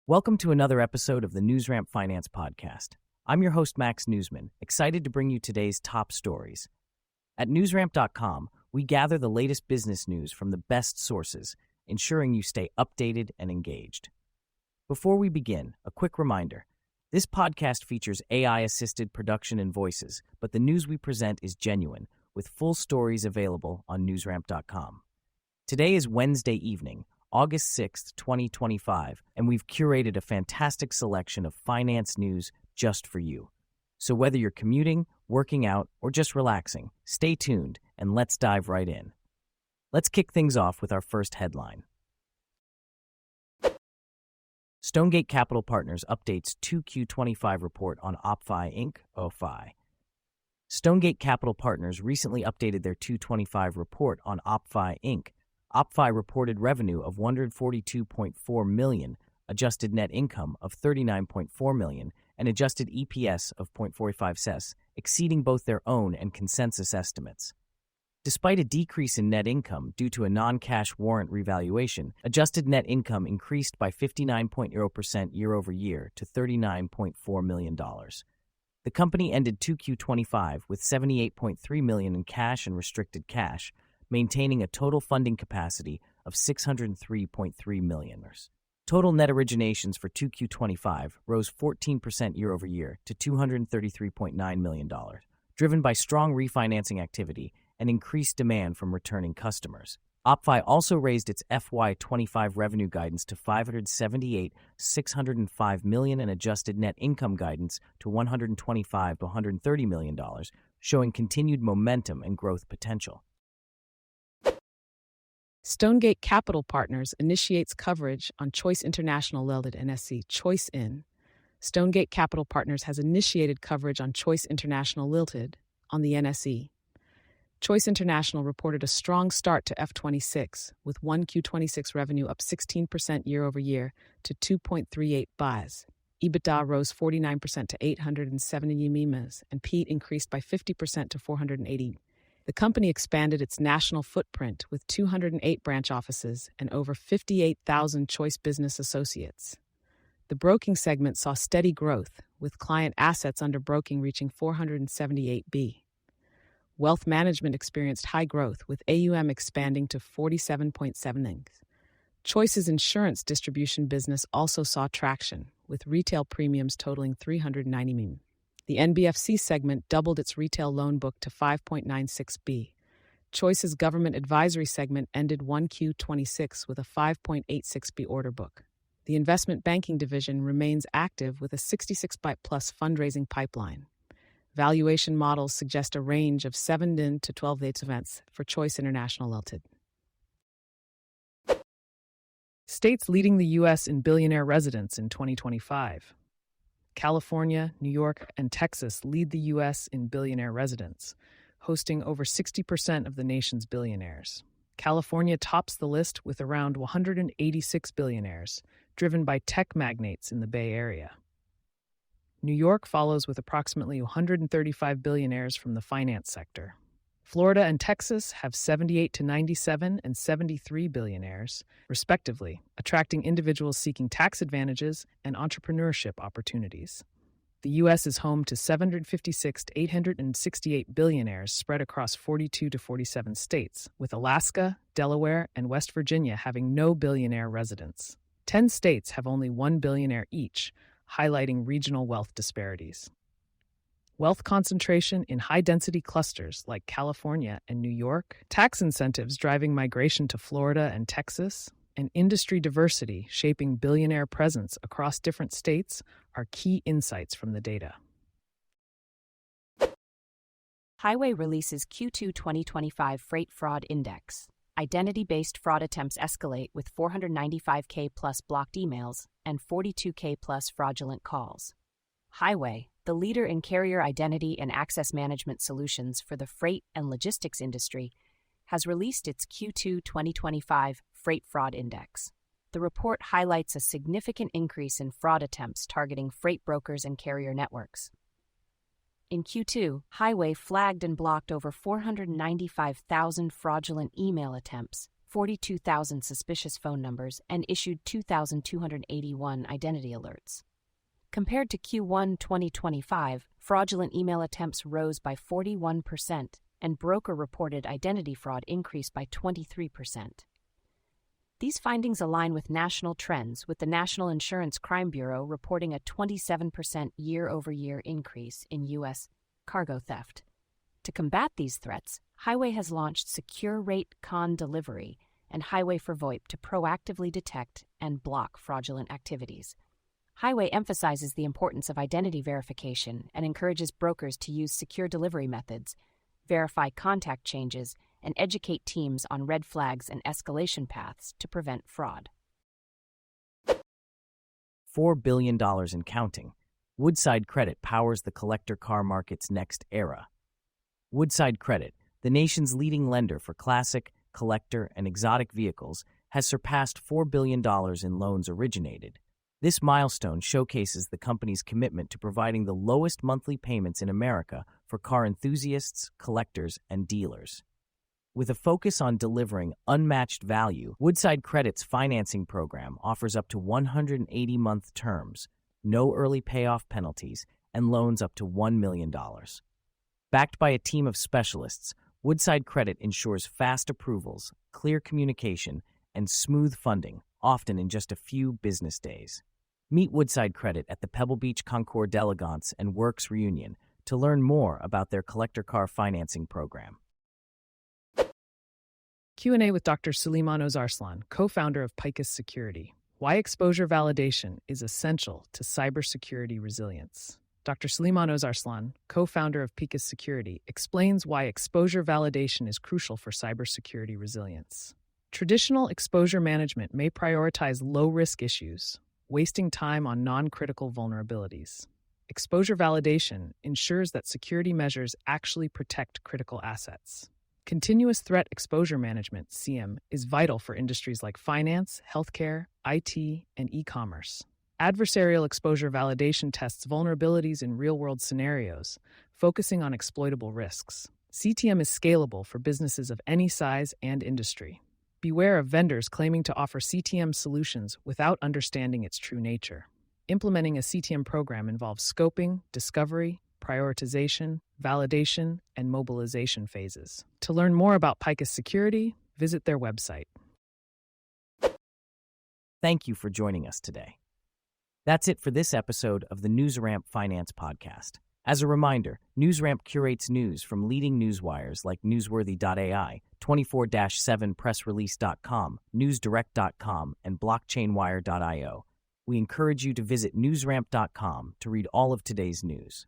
Welcome to another episode of the NewsRamp Finance Podcast. I'm your host, Max Newsman, excited to bring you today's top stories. At newsramp.com, we gather the latest business news from the best sources, ensuring you stay updated and engaged. Before we begin, a quick reminder. This podcast features AI-assisted production and voices, but the news we present is genuine, with full stories available on newsramp.com. Today is Wednesday evening, August 6th, 2025, and we've curated a fantastic selection of finance news just for you. So whether you're commuting, working out, or just relaxing, stay tuned and let's dive right in. Let's kick things off with our first headline. Stonegate Capital Partners updates 2Q25 report on OppFi Inc. OppFi. Stonegate Capital Partners recently updated their 2Q25 report on OppFi Inc. OppFi reported revenue of $142.4 million, adjusted net income of $39.4 million, and adjusted EPS of 0.45 cents, exceeding both their own and consensus estimates. Despite a decrease in net income due to a non-cash warrant revaluation, adjusted net income increased by 59.0% year-over-year to $39.4 million. The company ended 2Q25 with $78.3 million in cash and restricted cash, maintaining a total funding capacity of $603.3 million. Total net originations for 2Q25 rose 14% year-over-year to $233.9 million, driven by strong refinancing activity and increased demand from returning customers. OppFi also raised its FY25 revenue guidance to $578.605 million and adjusted net income guidance to $125 to $130 million, showing continued momentum and growth potential. Stonegate Capital Partners initiates coverage on Choice International Limited NSE Choice In. Stonegate Capital Partners has initiated coverage on Choice International Limited on the NSE. Choice International reported a strong start to F26, with 1Q26 revenue up 16% year-over-year to 2.38 billion. EBITDA rose 49% to 870 million, and PET increased by 50% to 480. The company expanded its national footprint with 208 branch offices and over 58,000 Choice business associates. The broking segment saw steady growth, with client assets under broking reaching 478 billion. Wealth management experienced high growth, with AUM expanding to 47.7 billion. Choice's insurance distribution business also saw traction, with retail premiums totaling 390 million. The NBFC segment doubled its retail loan book to 5.96 billion. Choice's government advisory segment ended 1Q26 with a 5.86 billion order book. The investment banking division remains active with a 66 billion plus fundraising pipeline. Valuation models suggest a range of 7 to 12 events for Choice International Limited. States leading the U.S. in billionaire residents in 2025. California, New York, and Texas lead the U.S. in billionaire residents, hosting over 60% of the nation's billionaires. California tops the list with around 186 billionaires, driven by tech magnates in the Bay Area. New York follows with approximately 135 billionaires from the finance sector. Florida and Texas have 78 to 97 and 73 billionaires, respectively, attracting individuals seeking tax advantages and entrepreneurship opportunities. The U.S. is home to 756 to 868 billionaires spread across 42 to 47 states, with Alaska, Delaware, and West Virginia having no billionaire residents. 10 states have only one billionaire each, highlighting regional wealth disparities. Wealth concentration in high-density clusters like California and New York, tax incentives driving migration to Florida and Texas, and industry diversity shaping billionaire presence across different states are key insights from the data. Highway releases Q2 2025 Freight Fraud Index. Identity-based fraud attempts escalate with 495K plus blocked emails and 42K plus fraudulent calls. Highway, the leader in carrier identity and access management solutions for the freight and logistics industry, has released its Q2 2025 Freight Fraud Index. The report highlights a significant increase in fraud attempts targeting freight brokers and carrier networks. In Q2, Highway flagged and blocked over 495,000 fraudulent email attempts, 42,000 suspicious phone numbers, and issued 2,281 identity alerts. Compared to Q1 2025, fraudulent email attempts rose by 41%, and broker-reported identity fraud increased by 23%. These findings align with national trends, with the National Insurance Crime Bureau reporting a 27% year-over-year increase in U.S. cargo theft. To combat these threats, Highway has launched Secure Rate Con Delivery and Highway for VoIP to proactively detect and block fraudulent activities. Highway emphasizes the importance of identity verification and encourages brokers to use secure delivery methods, verify contact changes, and educate teams on red flags and escalation paths to prevent fraud. $4 billion and counting. Woodside Credit powers the collector car market's next era. Woodside Credit, the nation's leading lender for classic, collector, and exotic vehicles, has surpassed $4 billion in loans originated. This milestone showcases the company's commitment to providing the lowest monthly payments in America for car enthusiasts, collectors, and dealers. With a focus on delivering unmatched value, Woodside Credit's financing program offers up to 180-month terms, no early payoff penalties, and loans up to $1 million. Backed by a team of specialists, Woodside Credit ensures fast approvals, clear communication, and smooth funding, often in just a few business days. Meet Woodside Credit at the Pebble Beach Concours d'Elegance and Works Reunion to learn more about their collector car financing program. Q&A with Dr. Süleyman Özarslan, co-founder of Picus Security. Why exposure validation is essential to cybersecurity resilience. Dr. Süleyman Özarslan, co-founder of Picus Security, explains why exposure validation is crucial for cybersecurity resilience. Traditional exposure management may prioritize low-risk issues, wasting time on non-critical vulnerabilities. Exposure validation ensures that security measures actually protect critical assets. Continuous threat exposure management, CM, is vital for industries like finance, healthcare, IT, and e-commerce. Adversarial exposure validation tests vulnerabilities in real-world scenarios, focusing on exploitable risks. CTM is scalable for businesses of any size and industry. Beware of vendors claiming to offer CTM solutions without understanding its true nature. Implementing a CTM program involves scoping, discovery, prioritization, validation, and mobilization phases. To learn more about Picus Security, visit their website. Thank you for joining us today. That's it for this episode of the NewsRamp Finance Podcast. As a reminder, NewsRamp curates news from leading newswires like Newsworthy.ai, 24/7pressrelease.com, NewsDirect.com, and BlockchainWire.io. We encourage you to visit newsramp.com to read all of today's news.